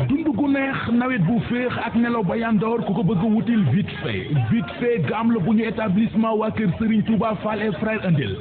dundu gu neex nawet bu féex ak nelaw ba yandoor ku ko bëgg wutil vite fait gaam la bu ñu établissement waa kër Serigne Touba Fall et frère indil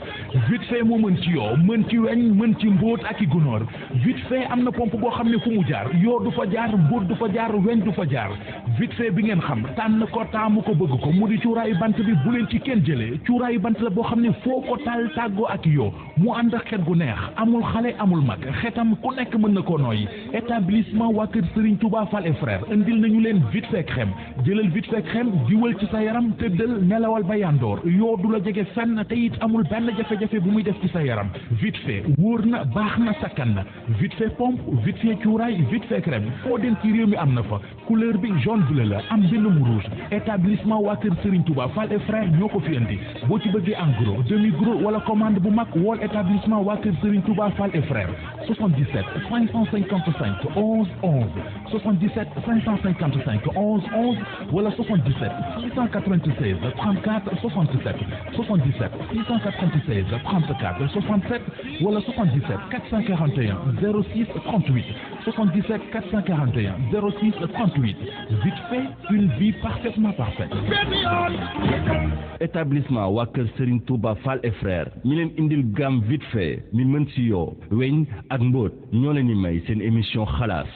vite fait moo mën ci yoo mën ci weñ mën ci mbóot ak i gunóor vite fait am na pompe boo xam ne fu mu jaar yoo du fa jaar mbóot du fa jaar weñ du fa jaar vite fait bi ngeen xam tànn ko taamu ko bëgg ko mu di cuuraayu bant bi bu leen ci kenn jëlee cuuraayu bant la boo xam ne foo ko taal tàggoo ak yoo mu ànd ak xet gu neex amul xale amul mag xetam ku nekk mën na koo nooyi établissement waa kër Serigne Touba Fall et frère indil nañu leen vite fait crème jëlal vite fait crème diwal ci sa yaram tëddal nelawal ba yandoor yoo du la jege fenn te it amul benn jafe-jafe bu muy def ci sa yaram vite fait wóor na baax na sakkan na vite fait pompe vite fait cuuraay vite fait crème foo dem ci réew mi am na fa couleur bi jaune bleu la am bind mu rouge établissement waa kër Serigne Touba Fall et frère ñoo ko fi indi boo ci bëggee en gros demi gros wala commande bu mag wool établissement waa kër Serigne Touba Fall et frère 77 555 11 11 77 555 11 11 wala 77 696 34 67 77 696 34 67 wala 77 441 06 38 77 441 06 38 vite fait une vie parfaitement parfaite. établissement waa kër Serigne Touba Fall et frères ñi leen indil gamme vite fait mi mën ci yoo weñ ak mbóot ñoo leen di may seen émission xalaas.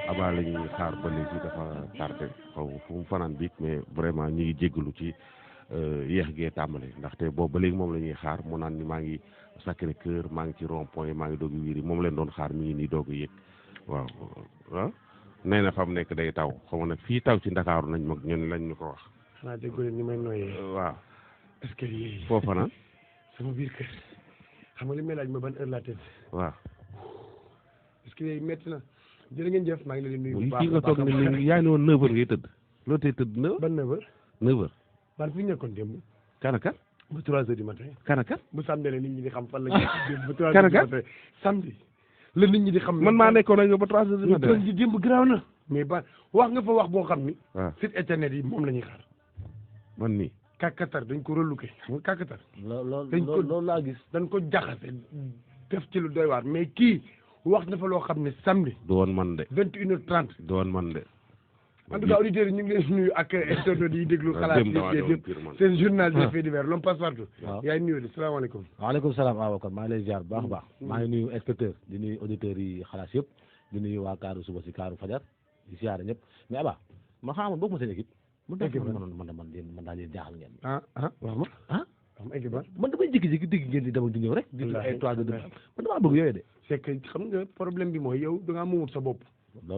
abaa la ñuy xaar ba léegi dafa tardé xaw fu mu fanaan biig mais vraiment ñu ngi jéggalu ci yéex gee tàmbale ndaxte boobu ba léegi moom la ñuy xaar mu naan ni maa ngi Sacré Cœur maa ngi ci rond point maa ngi doog a wiiri moom leen doon xaar mi ngi nii doog a yëg waaw ah nee na fa mu nekk day taw xaw ma nag fii taw ci Ndakaaru nañ mag ñun lañ ñu ko wax. xanaa déggoo leen ni may nooyee. waaw. escalier yi. foofa na. sama biir kër xam nga li may laaj ma ban heure laa tëdd. waaw. escalier yi métti na jërë ngeen jëf maa ngi leen di nuyu. bu baax fii nga toog ni yaa ngi woon 9h ngay tëdd. loo tey tëdd 9h. ban 9h. 9h. ban fi ñu nekkoon démb. kan ak kan. ba 3 heures du matin. kan ak kan. bu samedi la nit ñi di xam fan la ñu. ba 3 heures du matin samedi. la nit ñi di xam. man maa nekkoon ak yow ba 3 heures du matin. ñu démb garaaw na. mais ba wax nga fa wax boo xam ni. waaw site internet yi moom la ñuy xaar. man nii. kàkkatar dañ ko reluqué xam nga kàkkatar. loolu laa gis. dañ ko jaxase def ci lu doy waar mais kii wax na fa loo xam ne samedi. du woon man de. 21h30. du woon man de. en tout cas auditeurs yi ñu ngi leen nuyu ak internautes yi déglu xalaat yëpp seen journal des faits divers l'homme passe partout. waaw yaay nuyu de salaamaaleykum. waaleykum salaam Ababacar maa ngi lay ziar bu baax a baax. maa ngi nuyu inspecteur di nuyu auditeurs yi xalaas yëpp di nuyu waa kaaru suba si kaaru fajar di ziar ñëpp mais Aba ma xamal bokk ma seen équipe. man daal leen jaaxal ngeen. wax ma. wax ma équipe man damay jékki-jékki dégg ngeen di dem di ñëw rek. di ay 3 de man damaa bëgg yooyu de. c'est que xam nga problème bi mooy yow da ngaa moomut sa bopp.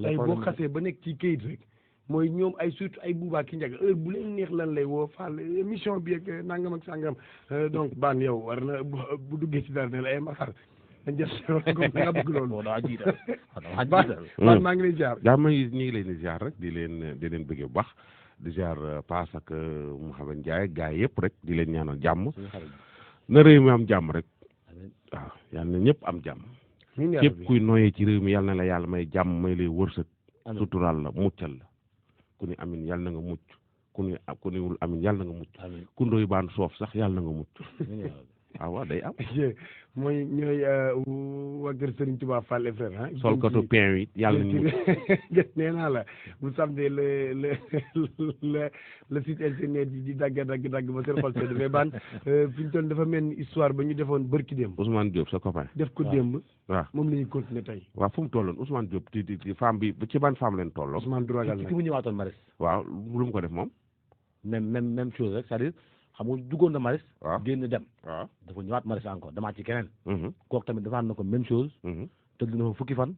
tey boo xasee ba nekk ci kayit rek. mooy ñoom ay surtout ay buubaa ki njag heure bu leen neex lan lay woo faal émission bi ak nangam ak sangam donc baan yow war na bu duggee ci dara ne la ay maxar dañ jël da nga bëgg loolu. baan maa ngi lay ziar. daa may ñu ngi leen di ziar rek di leen bëggee bu baax di ziar Paas ak Mouhamed Ndiaye gars yëpp rek di leen ñaanal jàmm na réew mi am jàmm rek waaw yal na ñëpp am jàmm. képp kuy noyee ci réew mi yal na la yàlla may jàmm may lay wërsëg suturaal la muccal la. ku ni amin yàlla na nga mucc ku niwul amin yàlla na nga mucc ku ndoy baan soof sax yàlla na nga mucc waaw day am mooy ñooy waa kër Serigne Touba Fall et frère solkatu pain wi yàlla nañu mucc nee naa la bu samedi le site internet yi di dagg ba seen xol sedd mais baan fi ñu toll dafa mel ni histoire ba ñu defoon bërki démb Ousmane Diop sa copain def ko démb waaw moom la ñuy continuer tey waaw fu mu tolloon Ousmane Diop ti femme bi ci ban femme leen tolloo Ousmane Drogal ki mu ñëwaatoon Maris waaw lu mu ko def moom même chose rek c'est-à-dire xam nga duggoon na Maris génn dem waaw dafa ñëwaat Maris encore demaat ci keneen kooku tamit defaat na ko même chose tëdd na fa fukki fan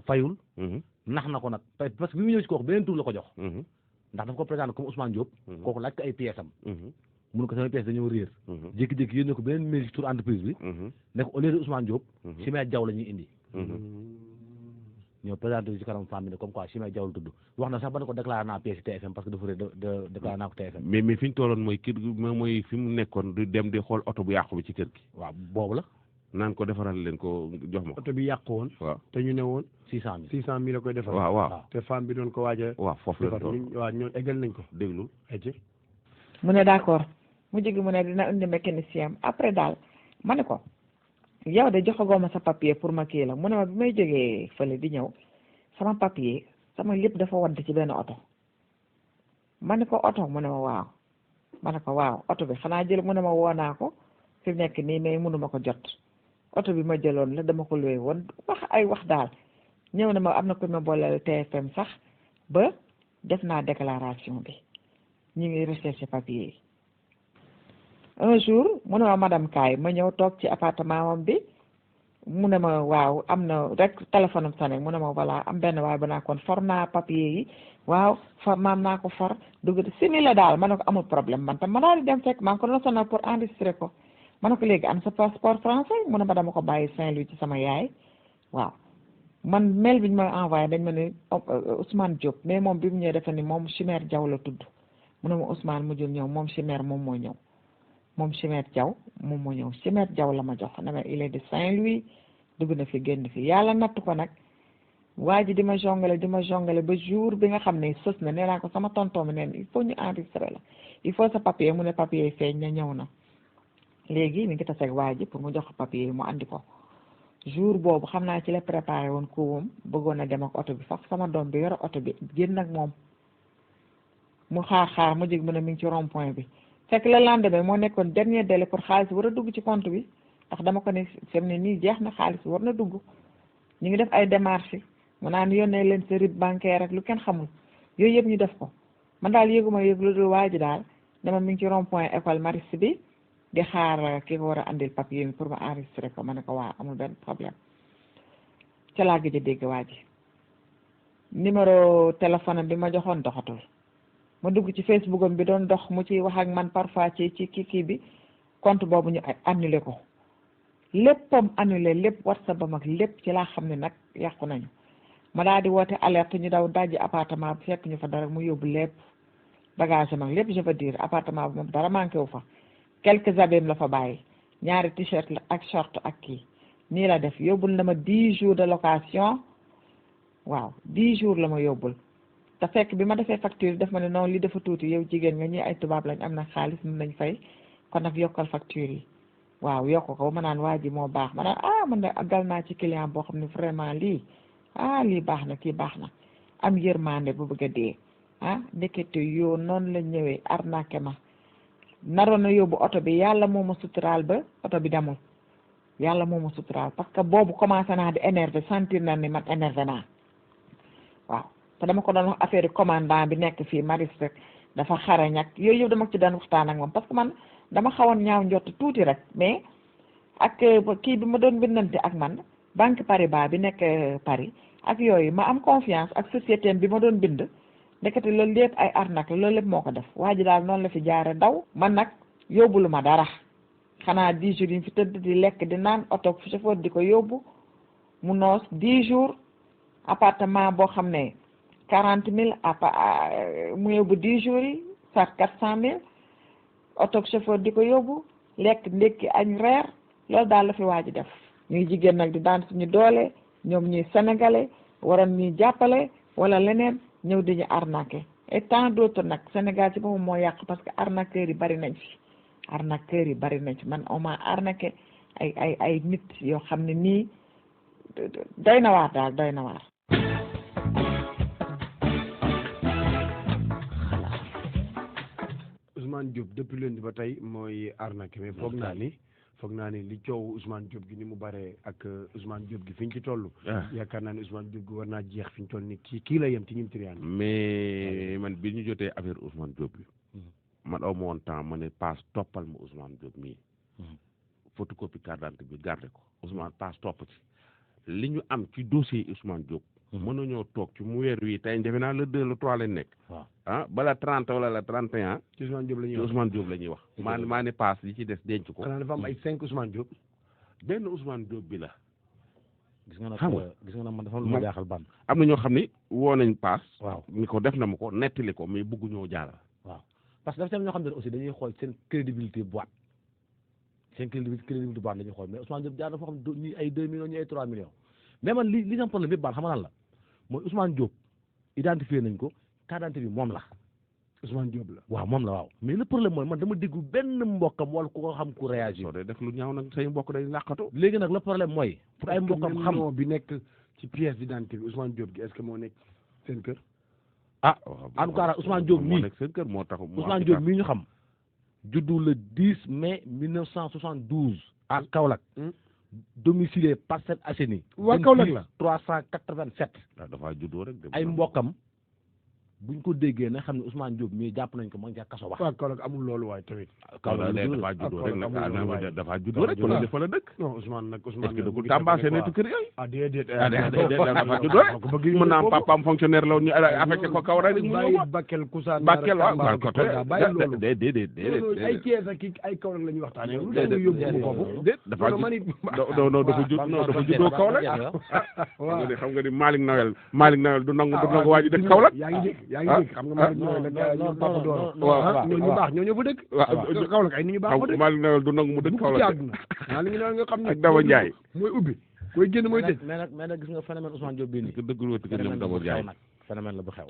fayul nax na ko nag parce que bi mu ñëw ci kooku beneen tur la ko jox ndax dafa ko présenté comme Ousmane Diop kooku laaj ko ay pièces am mun ko samay pièces dañoo réer jékki-jékki yéen ne ko beneen mail ci tur entreprise bi ne ko au lieu de Ousmane Diop Chimère Diaw la ñuy indi ñoo présenté ci kanam femme bi ne comme quoi Chimère Diaw la tudd wax na sax ba ne ko déclaré naa pièce ci TFM parce que dafa réer déclaré naa ko TFM mais fi ñu tolloon mooy kër mooy fi mu nekkoon di dem di xool oto bu yàqu bi ci kër gi waaw boobu la naan ko defaral leen ko jox ma oto bi yàqu woon waaw te ñu ne woon 600 000 la koy defal waaw te femme bi doon ko waaja waaw foofu la toll waaw ñoon eggal nañ ko déglu mu ne d'accord mu jóge mu ne dina indi mécanicien après daal ma ne ko yow de joxagoo ma sa papier pour ma kii la mu ne ma bi may jógee fële di ñëw sama papier sama lépp dafa wadd ci benn oto ma ne ko oto mu ne ma waaw ma ne ko waaw oto bi xanaa jël mu ne ma woo naa ko fi mu nekk nii mais mënuma ko jot oto bi ma jëloon la dama ko luwee woon wax daal ñëw na ma am na ko ma booleel TFM sax ba def naa déclaration bi ñu ngi recherche papier yi un jour mu ne ma madame Kaay ma ñëw toog ci appartement am bi mu ne ma waaw am na rek téléphone am sonné mu ne ma voilà am benn waaye ba naa kon for naa papier yi waaw for maam naa ko for dugg simila daal ma ne ko amul problème man tam ma daal di dem fekk maa ngi ko doon sonal pour enregistrer ko ma ne ko léegi am sa passeport français mu ne ma dama ko bàyyi Saint-Louis ci sama yaay waaw man mail bi ñu ma envoyé dañ ma ne Ousmane Diop mais moom bi mu ñëwee dafa ni moom Chimère Diaw la tudd mu ne ma Ousmane mujjul ñëw moom Chimère moom moo ñëw moom Chimère Diaw moom moo ñëw Chimère Diaw la ma jox ne ma il est de Saint-Louis dugg na fi génn fi yàlla natt ko nag waa ji di ma jongale ba jour bi nga xam ne sës na nee naa ko sama tonton mi neen il faut ñu enregistrer la il faut sa papier mu ne papier yi feeñ na ñëw na léegi mi ngi taseeg waa ji pour mu jox ko papier yi mu andi ko jour boobu xam naa ci la préparé woon kuwam bëggoon a dem ak oto bi sax sama doom bi yore oto bi génn ak moom mu xaar mu jég mu ne mi ngi ci rond point bi fekk le lendemain moo nekkoon dernier délai pour xaalis war a dugg ci compte bi ndax dama ko ne fem ne nii jeex na xaalis war na dugg ñu ngi def ay démarches mu naan yónnee leen sa RIB bancaire ak lu kenn xamul yooyu yëpp ñu def ko man daal yëguma yëg lu dul waa ji daal dama mi ngi ci rond point école Maristes bi di xaar ki ko war a andil papier bi pour ma enregistrer ko ma ne ko waa amul benn problème ca laa gëj a dégg waa ji numéro téléphone bi ma joxoon doxatul ma dugg ci Facebook am bi doon dox mu ci wax ak man parfois ci kii bi compte boobu ñu annulé ko léppam annulé lépp WhatsApp ba mag lépp ci laa xam ne nag yàqu nañu ma daal di woote alerte ñu daw dajji appartement bi fekk ñu fa dara mu yóbbu lépp bagage am ak lépp je veux dire appartement bi moom dara manqué wu fa quelques habits la fa bàyyi ñaari t-shirt la ak short ak kii nii la def yóbbul na ma 10 jours de location waaw 10 jours la ma yóbbul te fekk bi ma defee facture def ma ne non li dafa tuuti yow jigéen nga ñi ay tubaab lañ am na xaalis mën nañ fay kon nag yokkal facture yi waaw yokk ko ma naan waa ji moo baax ma naan man de dal naa ci client boo xam ne vraiment lii lii baax na kii baax na am yërmande bu bëgg a dee ndekete yoo noonu la ñëwee arnaqué ma naroon na yóbbu oto bi yàlla moo ma suturaal ba oto bi demul yàlla moo ma suturaal parce que boobu commencé naa di énervé sentir na ni man énervé naa waaw te dama ko doon wax affaire commandant bi nekk fii Maris rek dafa xarañ ak yooyu yëpp dama ci daan waxtaan ak moom parce que man dama xawoon ñaaw njott tuuti rek mais ak kii bi ma doon bindante ak man banque Paribas bi nekk Paris ak yooyu ma am confiance ak société bi ma doon bind ndekete loolu lépp ay arnaque loolu lépp moo ko def waa ji daal noonu la fi jaare daw man nag yóbbulu ma dara xanaa 10 jours yi fi tëdd di lekk di naan oto chauffeur di ko yóbbu mu noos 10 jours appartement boo xam ne 40 000 mu yóbbu 10 jours yi sax 400 000 oto chauffeur di ko yóbbu lekk ndékki añ reer loolu daal la fi waa ji def ñuy jigéen nag di daan suñu doole ñoom ñuy sénégalais waroon ñuy jàppale wala leneen ñëw di ñu arnaqué et tant d'autres nag Sénégal ci boppam moo yàq parce que arnaqueurs yi bari nañ fi man on m'a arnaqué ay nit yoo xam ne nii doy na waar daal doy na waar. Ousmane Diop depuis lundi ba tey mooy arnaqué mais foog naa ni li coow Ousmane Diop gi ni mu bare ak Ousmane Diop gi fi ñu ci toll. yaakaar naa ne Ousmane Diop gi war naa jeex fi ñu toll ni kii la yem ci ñim triyaan mais man bi ñu jotee affaire Ousmane Diop bi man aw ma woon temps ma ne passe toppal ma Ousmane Diop mii photocopie carte d'identité bi garde ko Ousmane passe topp ci li ñu am ci dossier Ousmane Diop mën nañoo toog ci mu weer wi tey defe naa le 2 le 3 lañ nekk bala 30 wala la 31 ci Ousmane Diop la ñuy wax maa ne passe li ci des denc ko xanaa dafa am ay 5 Ousmane Diop benn Ousmane Diop bi la gis nga nag man dafa lu ma jaaxal ban am na ñoo xam ni woo nañ paas waaw ni ko def na ma ko nettali ko mais bëggu ñoo jaaral waaw parce que dafa am ñoo xam ne aussi dañuy xool seen crédibilité boîte boîte la ñuy xool mais Ousmane Diop jaar na foo xam ne ñi ay 2 millions ñi ay 3 millions mais man li sama problème bi baan xam nga lan la mooy Ousmane Diop identifié nañ ko carte d'identité bi moom la Ousmane Diop la waaw moom la waaw mais le problème mooy man dama déggu benn mbokkam wala ku ko xam ku réagir soo dee def lu ñaaw nag say mbokk day làqatu léegi nag le problème mooy pour ay mbokkam xam bi nekk ci pièce d'identité bi Ousmane Diop gi est-ce que moo nekk seen kër en tout cas Ousmane Diop mii nekk seen kër moo tax Ousmane Diop mii ñu xam juddu le 10 mai 1972 à Kaolack domicilié Parcelles Assainies waa Kaolack la 387 dafa juddoo rek ay mbokkam buñ ko déggee na xam ne Ousmane Diop mii jàpp nañ ko ma ngi ca kaso ba. waaw Kaolack amul loolu waaye tamit. Kaolack dafa juddoo rek nag dafa juddoo rek wala dafa la dëkk. non Ousmane nag Ousmane est-ce que dëkk Tamba seen i kër yooyu. déedéet dafa juddoo rek. mën naa papaam fonctionnaire la woon ñu affecté ko Kaolack rek. bàyyi Bakel Kousane Bakel waaw bàyyi loolu déedéet ay Thiès ak ay Kaolack la ñuy waxtaanee. déedéet dafa juddoo Kaolack. waaw xam nga ni Malick Nawel du nangu waa ji dëkk Kaolack. yaa ngi dégg xam nga Malick Nawel nag ñoom Papa Doro ñooñu baax ñooñu fa dëkk Kaolack ay nit ñu baax fa dëkk Malick Nawel du nangu mu dëkk Kaolack ci àdduna Malick Nawel nga xam ne ak Daba Ndiaye mooy ubbi mooy génn mooy tëj mais nag gis nga phénomène Ousmane Diop bii nii dëggul wëtt ko ñoom Daba Ndiaye phénomène la bu xew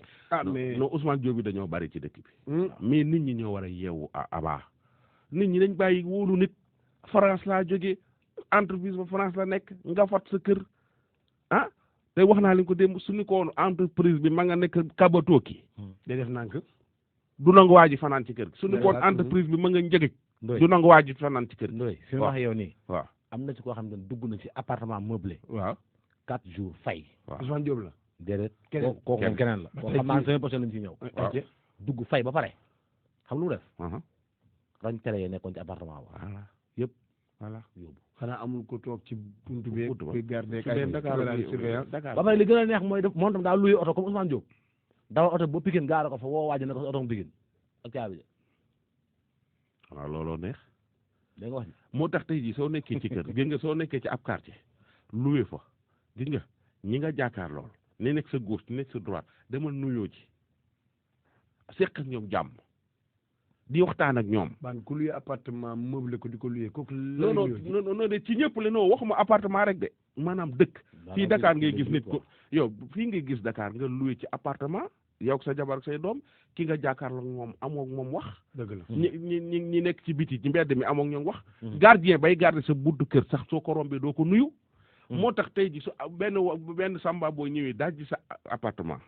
mais non Ousmane Diop bi dañoo bari ci dëkk bi mais nit ñi ñoo war a yeewu abaa nit ñi dañ bàyyi wóolu nit France laa jógee entreprise ba France la nekk nga fat sa kër te wax naa leen ko démb suñu ko entreprise bi ma nga nekk Kabatooki day def nànk du nangu waa ji fanaan ci kër gi suñu ko entreprise bi ma nga njëgëj du nangu waa ji fanaan ci kër gi ndoy fi mu wax yow nii waaw am na ci koo xam ne dugg na ci appartement meublé waaw 4 jours fay waaw Ousmane Diop la déedéet kooku moom keneen la kooku xam naa ne semaine prochaine lañ ci ñëw dugg fay ba pare xam lu mu def rañ tere yee nekkoon ci appartement ba yëpp voilà yóbbu xanaa amul ko toog ci buntu bi kuy garder Dakar ba pare li gën a neex mooy def moom tam daa luye oto comme Ousmane Diop dawal oto ba Pikine gaara ko fa woo waaji ne ko sa oto mu Pikine ak caabi ja waaw looloo neex da nga wax ni moo tax tey jii soo nekkee ci kër gis nga soo nekkee ci ab quartier loué fa gis nga ñi nga jàkkaar lool ne nekk sa gauche ne nekk sa droite demal nuyoo ji seq ak ñoom jàmm di waxtaan ak ñoom. baan ku luye appartement meublé ko di ko luye kooku. non de ci ñëpp le non waxuma appartement rek de maanaam dëkk. fii Dakar ngay gis nit ko yow fii ngay gis Dakar nga luye ci appartement yow sa jabar ak say doom ki nga jàkkaarloo moom amoo moom wax. dëgg la ñi nekk ci biti ci mbedd mi amoo ñoom wax. gardien bay garder sa buntu kër sax soo ko rombee doo ko nuyu. moo tax tey ji su benn samba boo ñëwee daaj ji sa appartement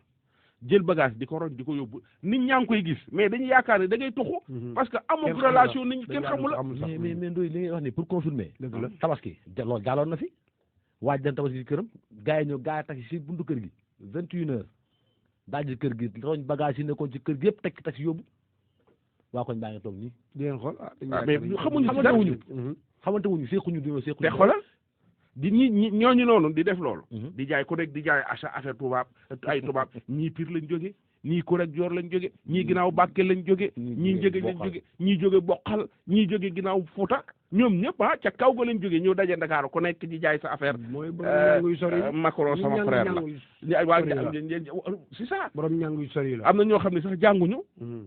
jël bagage di ko roñ di ko yóbbu nit ñaa ngi koy gis mais dañuy yaakaar ne da ngay tuxu parce que amoo relation nit ñi kenn xamul la mais Ndoye li ngay wax ni pour confirmer tabaski loolu jaaloon na fi waaj dem tabaski ci këram gars yi ñëw gars yi taxi si buntu kër gi 21h daaj ji kër gi roñ bagage yi nekkoon ci kër gi yëpp teg taxi yóbbu waa koñ baa ngi toog nii di ngeen xool mais xamante wuñu seexuñu dañoo seexuñu te xoolal di ñooñu noonu di def loolu di jaay ku nekk di jaay affaire tubaab ay tubaab ñii Pire lañ jóge ñii Kurek Joor lañ jóge ñii ginnaaw Bakel lañ jóge ñii Njëge lañ jóge ñii jóge Boqal ñii jóge ginnaaw Fuuta ñoom ñëpp ca kaw ga lañ jóge ñëw daje Dakar ku nekk di jaay sa affaire Macron sama frère la waa c'est ça borom ñanguy sori la am na ñoo xam ne sax jànguñu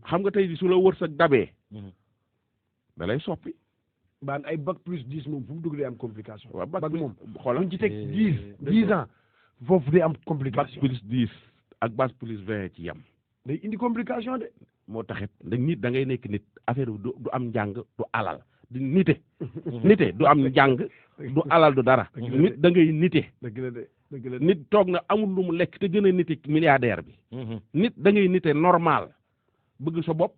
xam nga tey di su la wërsëg dabee da lay soppi baan ay bac plus 10 moom fu mu dugg day am complication. waaw bac moom xoolal buñ ci teg 10 ans foofu day am complication. bac plus 10 ak bac plus 20 ci yam. day indi complication de. moo taxit da nit da ngay nekk nit affaire bi du am njàng du alal di nite. nite du am njàng du alal du dara. nit da ngay nite. dëgg la de dëgg la nit toog na amul lu mu lekk te gën a nite milliardaire bi. nit da ngay nite normal bëgg sa bopp.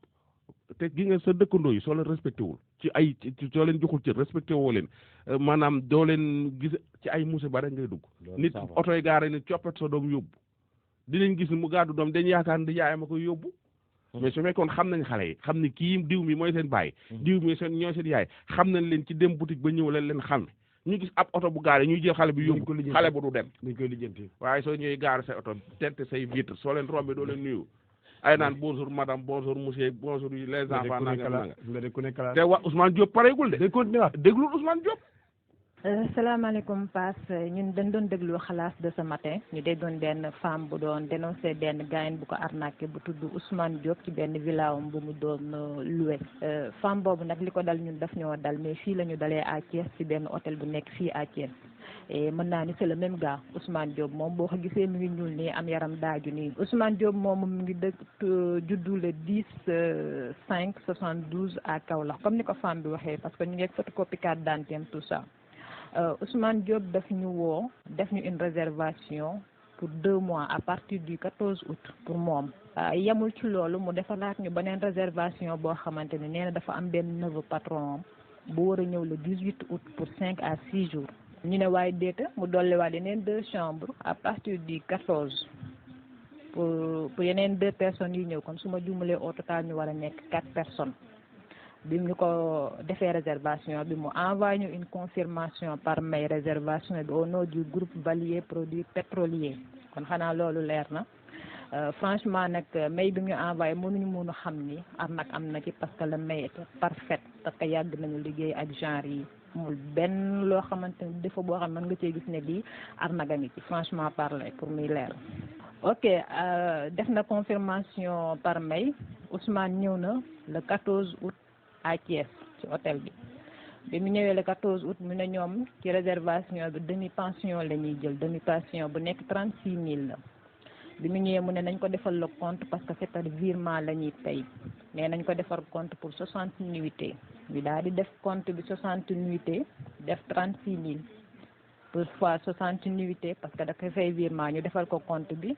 te gi nga sa dëkkandoo yi soo leen respecté wul ci ay soo leen joxul ci respecté woo leen maanaam doo leen gis ci ay musiba rek ngay dugg nit oto yi gaare ni coppet sa doom yóbbu dinañ gis ni mu gàddu doom dañ yaakaar ne yaayam a koy yóbbu mais su fekkoon xam nañ xale yi xam ne kii diw mi mooy seen baay diw mi ñooy seen yaay xam nañ leen ci dem boutique ba ñëw leen xam ñu gis ab oto bu gaare ñuy jël xale bi yóbbu xale bu du dem dañ koy lijjanti waaye soo ñëwee gaare say oto tente say vitre soo leen rombee doo leen nuyu ay naan bonjour madame bonjour monsieur bonjour les enfants nanga te wa Ousmane Diop pareegul de day continuer wax déglul Ousmane Diop salaamaaleykum Paas ñun dañ doon déglu Xalass de ce matin ñu déggoon benn femme bu doon dénoncé benn gaayen bu ko arnaqué bu tudd Ousmane Diop ci benn villaam bu mu doon loué femme boobu nag li ko dal ñun daf ñoo dal mais fii la ñu dalee à Thiès ci benn hôtel bu nekk fii à Thiès et mën naa ni c'est le même gars Ousmane Diop moom boo ko gisee mi ngi ñuul nii am yaram daaju nii Ousmane Diop moom mi ngi dëkk juddu le 10/5/72 à Kaolack comme ni ko femme bi waxee parce que ñu ngi photocopie carte d'identité tout ça Ousmane Diop daf ñu woo def ñu une réservation pour 2 mois à partir du 14 août pour moom yemul ci loolu mu defalaat ñu beneen réservation boo xamante ne nee na dafa am benn neveu patron bu war a ñëw le 18 août pour 5 à 6 jours ñu ne waaye déeta mu dolliwaat yeneen 2 chambres à partir du 14 pour yeneen 2 personnes yi ñëw kon su ma juumalee au total ñu war a nekk 4 personnes bi ñu ko defee réservation bi mu envoyé ñu une confirmation par mail réservation bi au nom du groupe Valier Produits Pétroliers kon xanaa loolu leer na franchement nag mail bi ñu envoyé mënuñu mun a xam ni arnaque am na ci parce que le mail était parfait parce que yàgg nañu liggéey ak genre yi amul benn loo xamante ni défaut boo xam ne mën nga cee gis ne lii arnaque a ngi ci franchement parler pour muy leer. ok def na confirmation par mail Ousmane ñëw na le 14 août à Thiès ci hôtel bi mu ñëwee le 14 août mu ne ñoom ci réservation bi demi pension la ñuy jël demi pension bu nekk 36000 la bi mu ñëwee mu ne nañ ko defal le compte parce que c'est par virement la ñuy pay mais nañ ko defar compte pour 60 nuitées ñu daal di def compte bi 60 nuitées def 36000 pour fois 60 nuitées parce que da koy fay virement ñu defal ko compte bi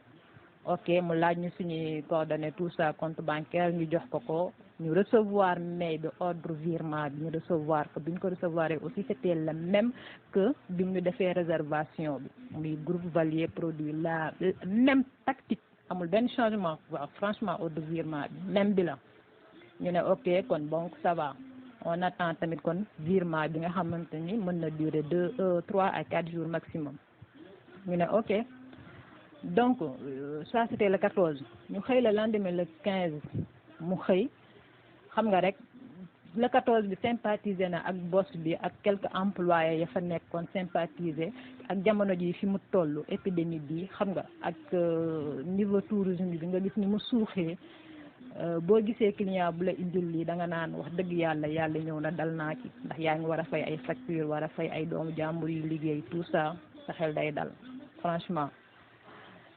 ok mu laaj ñu suñuy coordonnées tout ça compte bancaire ñu jox ko ñu recevoir mail de ordre virement bi ñu recevoir ko bi ñu ko recevoir aussi c'était le même que bi ñu defee réservation bi muy groupe Valier Produits la même tactique amul benn changement waaw franchement ordre virement bi même bi la ñu ne ok kon donc ça va on attend tamit kon virement bi nga xamante ni mën na durer 3 à 4 jours maximum ñu ne ok donc ça c'était le 14 ñu xëy le lendemain le 15 mu xëy xam nga rek le 14 bi sympathisé na ak boss bi ak quelques employés ya fa nekkoon sympathisé ak jamono ji fi mu toll épidémie bi xam nga ak niveau tourisme bi nga gis ni mu suuxee boo gisee client bu la indil lii da nga naan wax dëgg yàlla ñëw na dal naa ci ndax yaa ngi war a fay ay facture war a fay ay doomu jàmbur yu liggéey tout ça sa xel day dal franchement.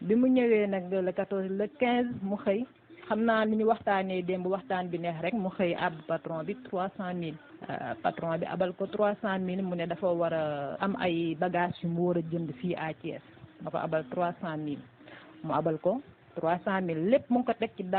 bi mu ñëwee nag le 14 le 15 mu xëy xam naa ni ñu waxtaanee démb waxtaan bi neex rek mu xëy ab patron bi 300000 patron bi abal ko 300000 mu ne dafa war a am ay bagages yu mu war a jënd fii à Thiès dafa abal 300000 mu abal ko 300000 lépp mu ngi ko teg ci